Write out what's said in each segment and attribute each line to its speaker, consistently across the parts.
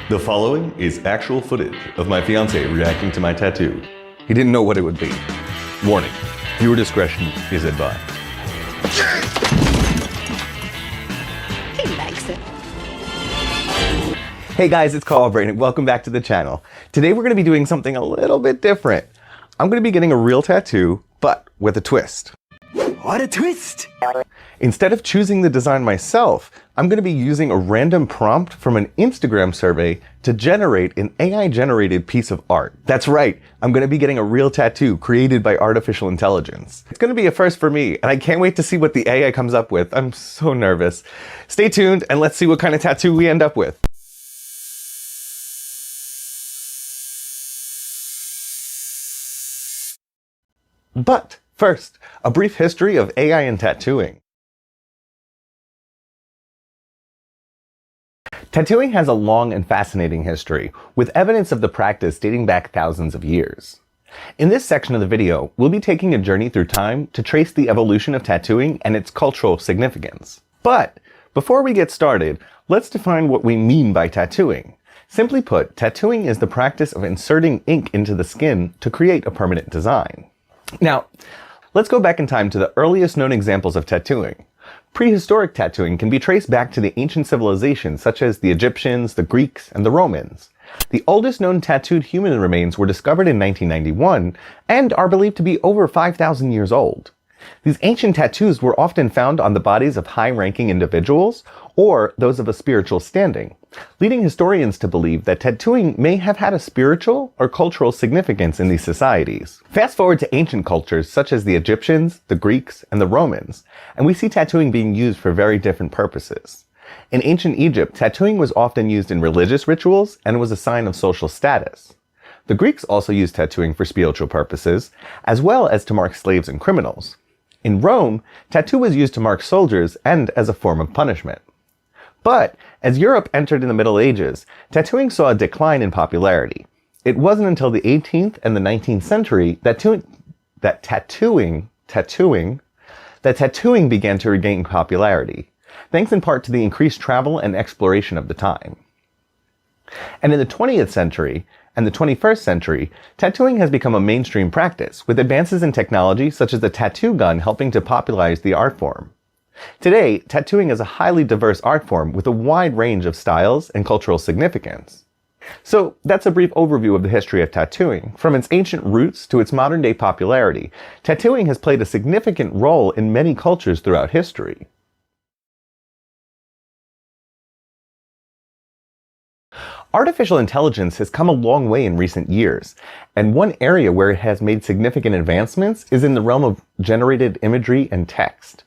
Speaker 1: The following is actual footage of my fiance reacting to my tattoo. He didn't know what it would be. Warning, viewer discretion is advised.
Speaker 2: He likes it.
Speaker 3: Hey guys, it's Carl Braden. Welcome back to the channel. Today we're going to be doing something a little bit different. I'm going to be getting a real tattoo, but with a twist.
Speaker 4: What a twist!
Speaker 3: Instead of choosing the design myself, I'm going to be using a random prompt from an Instagram survey to generate an AI-generated piece of art. That's right, I'm going to be getting a real tattoo created by artificial intelligence. It's going to be a first for me, and I can't wait to see what the AI comes up with. I'm so nervous. Stay tuned, and let's see what kind of tattoo we end up with. But first, a brief history of AI and tattooing. Tattooing has a long and fascinating history, with evidence of the practice dating back thousands of years. In this section of the video, we'll be taking a journey through time to trace the evolution of tattooing and its cultural significance. But before we get started, let's define what we mean by tattooing. Simply put, tattooing is the practice of inserting ink into the skin to create a permanent design. Now, let's go back in time to the earliest known examples of tattooing. Prehistoric tattooing can be traced back to the ancient civilizations such as the Egyptians, the Greeks, and the Romans. The oldest known tattooed human remains were discovered in 1991 and are believed to be over 5,000 years old. These ancient tattoos were often found on the bodies of high-ranking individuals or those of a spiritual standing, leading historians to believe that tattooing may have had a spiritual or cultural significance in these societies. Fast forward to ancient cultures such as the Egyptians, the Greeks, and the Romans, and we see tattooing being used for very different purposes. In ancient Egypt, tattooing was often used in religious rituals and was a sign of social status. The Greeks also used tattooing for spiritual purposes, as well as to mark slaves and criminals. In Rome, tattoo was used to mark soldiers and as a form of punishment. But as Europe entered in the Middle Ages, tattooing saw a decline in popularity. It wasn't until the 18th and the 19th century that tattooing began to regain popularity, thanks in part to the increased travel and exploration of the time. And in the 20th century and the 21st century, tattooing has become a mainstream practice, with advances in technology such as the tattoo gun helping to popularize the art form. Today, tattooing is a highly diverse art form with a wide range of styles and cultural significance. So that's a brief overview of the history of tattooing. From its ancient roots to its modern-day popularity, tattooing has played a significant role in many cultures throughout history. Artificial intelligence has come a long way in recent years, and one area where it has made significant advancements is in the realm of generated imagery and text.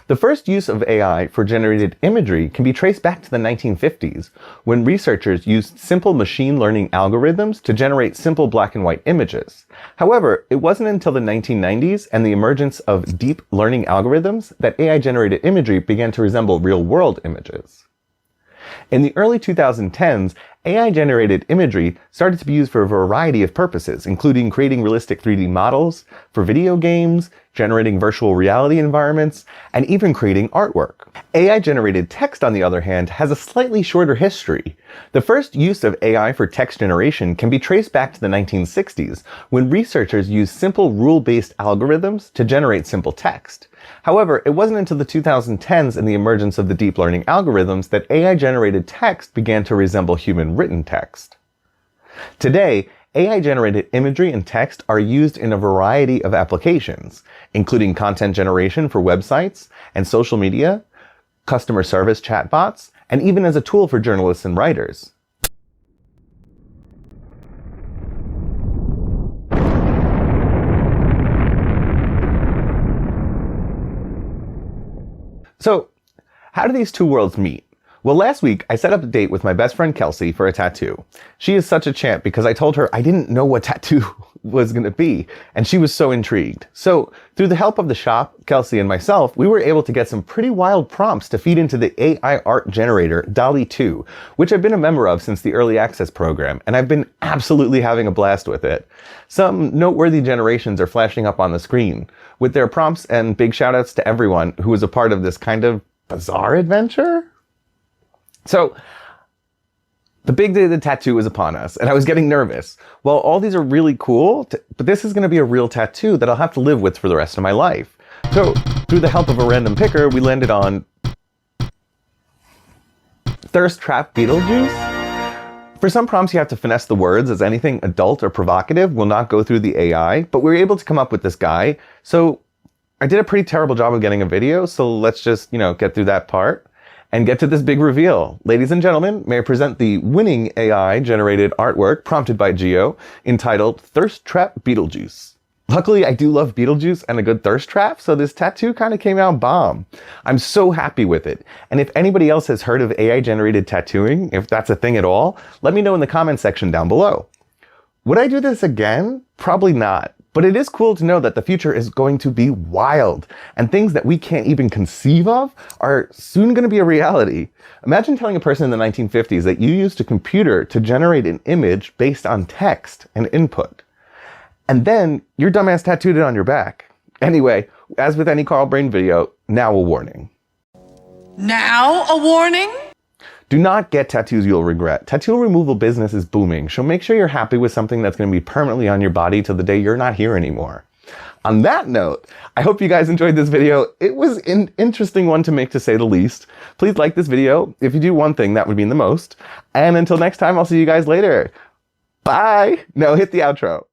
Speaker 3: The first use of AI for generated imagery can be traced back to the 1950s, when researchers used simple machine learning algorithms to generate simple black and white images. However, it wasn't until the 1990s and the emergence of deep learning algorithms that AI-generated imagery began to resemble real-world images. In the early 2010s, AI-generated imagery started to be used for a variety of purposes, including creating realistic 3D models, for video games, generating virtual reality environments, and even creating artwork. AI-generated text, on the other hand, has a slightly shorter history. The first use of AI for text generation can be traced back to the 1960s, when researchers used simple rule-based algorithms to generate simple text. However, it wasn't until the 2010s and the emergence of the deep learning algorithms that AI-generated text began to resemble human-written text. Today, AI-generated imagery and text are used in a variety of applications, including content generation for websites and social media, customer service chatbots, and even as a tool for journalists and writers. So, how do these two worlds meet? Well, last week, I set up a date with my best friend Kelsey for a tattoo. She is such a champ because I told her I didn't know what tattoo was going to be, and she was so intrigued. So, through the help of the shop, Kelsey, and myself, we were able to get some pretty wild prompts to feed into the AI art generator, DALL-E 2, which I've been a member of since the early access program, and I've been absolutely having a blast with it. Some noteworthy generations are flashing up on the screen, with their prompts, and big shoutouts to everyone who was a part of this kind of bizarre adventure. So, The big day of the tattoo was upon us, and I was getting nervous. Well, all these are really cool, but this is going to be a real tattoo that I'll have to live with for the rest of my life. So, through the help of a random picker, we landed on Thirst Trap Beetlejuice. For some prompts, you have to finesse the words, as anything adult or provocative will not go through the AI, but we were able to come up with this guy. So, I did a pretty terrible job of getting a video, so let's just, get through that part and get to this big reveal. Ladies and gentlemen, may I present the winning AI-generated artwork prompted by Geo, entitled Thirst Trap Beetlejuice. Luckily, I do love Beetlejuice and a good thirst trap, so this tattoo kind of came out bomb. I'm so happy with it. And if anybody else has heard of AI-generated tattooing, if that's a thing at all, let me know in the comment section down below. Would I do this again? Probably not. But it is cool to know that the future is going to be wild, and things that we can't even conceive of are soon going to be a reality. Imagine telling a person in the 1950s that you used a computer to generate an image based on text and input. And then your dumbass tattooed it on your back. Anyway, as with any Carl Brain video, now a warning.
Speaker 5: Now a warning?
Speaker 3: Do not get tattoos you'll regret. Tattoo removal business is booming, so make sure you're happy with something that's going to be permanently on your body till the day you're not here anymore. On that note, I hope you guys enjoyed this video. It was an interesting one to make, to say the least. Please like this video. If you do one thing, that would mean the most. And until next time, I'll see you guys later. Bye! No, hit the outro.